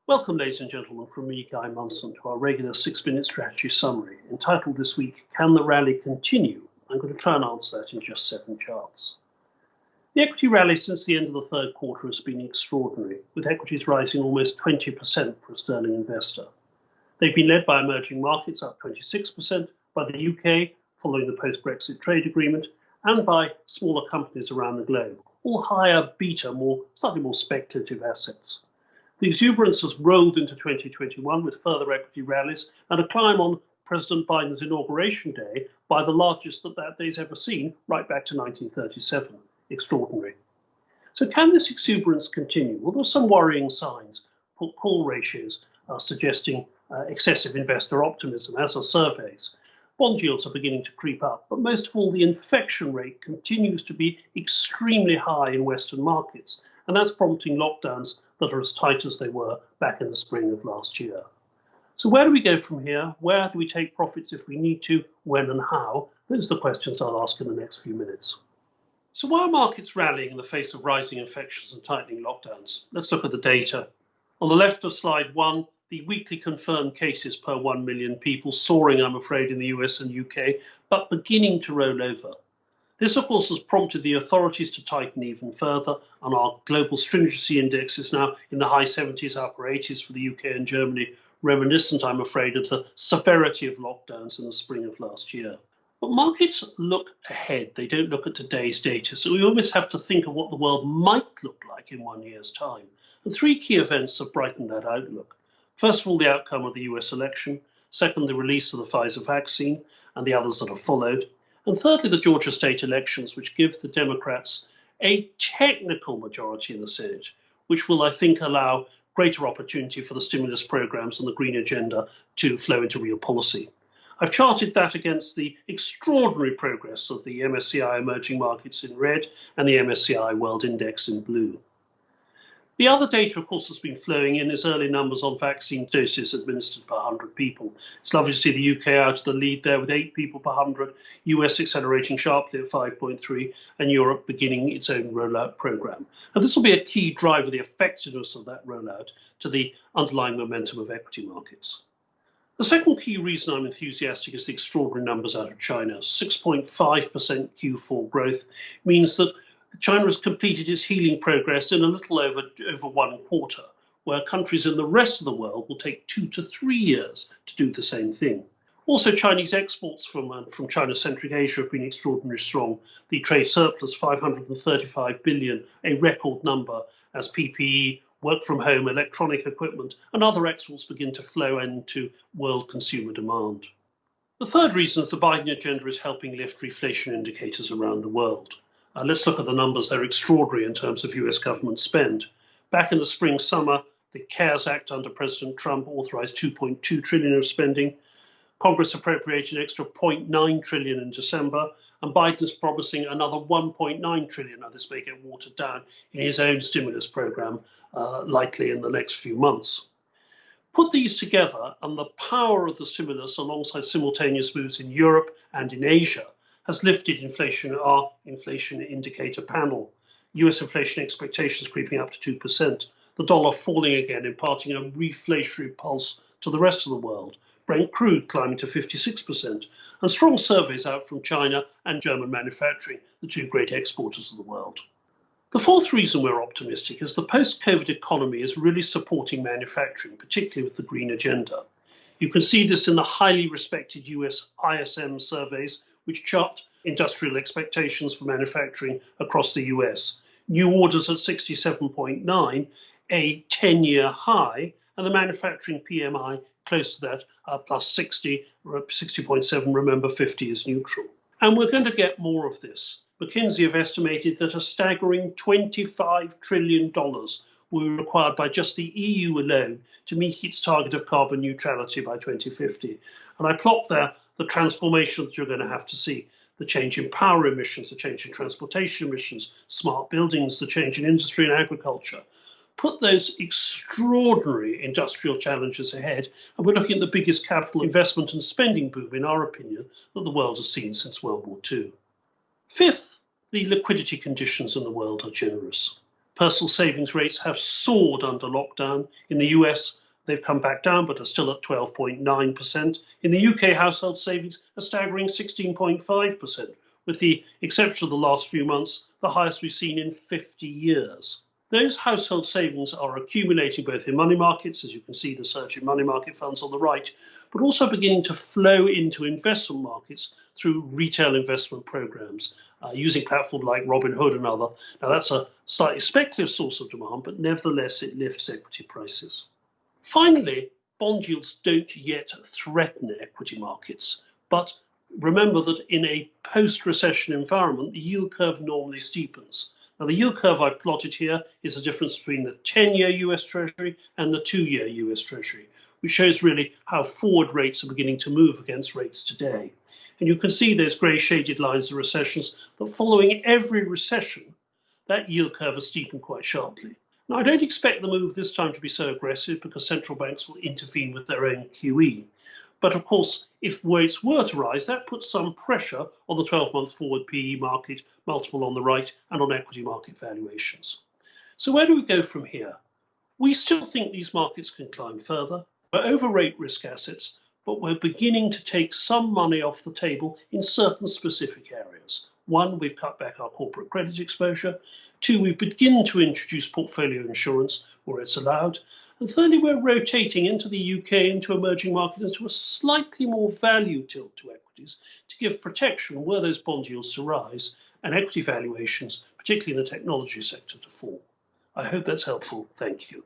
Welcome, ladies and gentlemen, from me, Guy Munson, to our regular 6-minute strategy summary, entitled this week, Can the Rally Continue? I'm going to try and answer that in just 7 charts. The equity rally since the end of the third quarter has been extraordinary, with equities rising almost 20% for a sterling investor. They've been led by emerging markets, up 26%, by the UK, following the post-Brexit trade agreement, and by smaller companies around the globe, all higher beta, slightly more speculative assets. The exuberance has rolled into 2021 with further equity rallies and a climb on President Biden's inauguration day by the largest that day's ever seen, right back to 1937. Extraordinary. So can this exuberance continue? Well, there are some worrying signs. Call ratios are suggesting excessive investor optimism, as are surveys. Bond yields are beginning to creep up, but most of all, the infection rate continues to be extremely high in Western markets, and that's prompting lockdowns that are as tight as they were back in the spring of last year. So where do we go from here? Where do we take profits if we need to? When and how? Those are the questions I'll ask in the next few minutes. So why are markets rallying in the face of rising infections and tightening lockdowns? Let's look at the data. On the left of slide 1, the weekly confirmed cases per 1 million people soaring, I'm afraid, in the US and UK, but beginning to roll over. This, of course, has prompted the authorities to tighten even further, and our global stringency index is now in the high 70s, upper 80s for the UK and Germany, reminiscent, I'm afraid, of the severity of lockdowns in the spring of last year. But markets look ahead. They don't look at today's data, so we almost have to think of what the world might look like in 1 year's time. And 3 key events have brightened that outlook. First of all, the outcome of the US election. Second, the release of the Pfizer vaccine and the others that have followed. And thirdly, the Georgia state elections, which give the Democrats a technical majority in the Senate, which will, I think, allow greater opportunity for the stimulus programs and the green agenda to flow into real policy. I've charted that against the extraordinary progress of the MSCI emerging markets in red and the MSCI World Index in blue. The other data, of course, that's been flowing in is early numbers on vaccine doses administered per 100 people. It's lovely to see the UK out of the lead there with 8 people per 100, US accelerating sharply at 5.3, and Europe beginning its own rollout program. And this will be a key driver, the effectiveness of that rollout to the underlying momentum of equity markets. The second key reason I'm enthusiastic is the extraordinary numbers out of China. 6.5% Q4 growth means that China has completed its healing progress in a little over 1 quarter, where countries in the rest of the world will take 2 to 3 years to do the same thing. Also, Chinese exports from China-centric Asia have been extraordinarily strong. The trade surplus, 535 billion, a record number, as PPE, work from home, electronic equipment, and other exports begin to flow into world consumer demand. The third reason is the Biden agenda is helping lift reflation indicators around the world. Let's look at the numbers. They're extraordinary in terms of US government spend. Back in the spring summer, the CARES Act under President Trump authorized 2.2 trillion of spending. Congress appropriated an extra 0.9 trillion in December, and Biden's promising another 1.9 trillion. Now, this may get watered down in his own stimulus program, likely in the next few months. Put these together, and the power of the stimulus alongside simultaneous moves in Europe and in Asia has lifted inflation, our inflation indicator panel. US inflation expectations creeping up to 2%. The dollar falling again, imparting a reflationary pulse to the rest of the world. Brent crude climbing to 56%. And strong surveys out from China and German manufacturing, the 2 great exporters of the world. The fourth reason we're optimistic is the post-COVID economy is really supporting manufacturing, particularly with the green agenda. You can see this in the highly respected US ISM surveys, which chart industrial expectations for manufacturing across the US. New orders at 67.9, a 10-year high, and the manufacturing PMI close to that, plus 60, 60.7, remember 50 is neutral. And we're going to get more of this. McKinsey have estimated that a staggering $25 trillion will be required by just the EU alone to meet its target of carbon neutrality by 2050. And I plot there the transformation that you're going to have to see. The change in power emissions, the change in transportation emissions, smart buildings, the change in industry and agriculture. Put those extraordinary industrial challenges ahead, and we're looking at the biggest capital investment and spending boom, in our opinion, that the world has seen since World War II. Fifth, the liquidity conditions in the world are generous. Personal savings rates have soared under lockdown. In the US, they've come back down, but are still at 12.9%. In the UK, household savings are staggering 16.5%, with the exception of the last few months, the highest we've seen in 50 years. Those household savings are accumulating both in money markets, as you can see the surge in money market funds on the right, but also beginning to flow into investment markets through retail investment programs, using platforms like Robinhood and other. Now that's a slightly speculative source of demand, but nevertheless it lifts equity prices. Finally, bond yields don't yet threaten equity markets, but remember that in a post-recession environment, the yield curve normally steepens. Now, the yield curve I've plotted here is the difference between the 10-year US Treasury and the 2-year US Treasury, which shows really how forward rates are beginning to move against rates today. And you can see those grey shaded lines of recessions, that following every recession, that yield curve has steepened quite sharply. Now, I don't expect the move this time to be so aggressive because central banks will intervene with their own QE. But of course, if rates were to rise, that puts some pressure on the 12-month forward PE market, multiple on the right, and on equity market valuations. So where do we go from here? We still think these markets can climb further. We're overrate risk assets, but we're beginning to take some money off the table in certain specific areas. One, we've cut back our corporate credit exposure. Two, we begin to introduce portfolio insurance where it's allowed. And thirdly, we're rotating into the UK, into emerging markets, into a slightly more value tilt to equities to give protection were those bond yields to rise and equity valuations, particularly in the technology sector, to fall. I hope that's helpful. Thank you.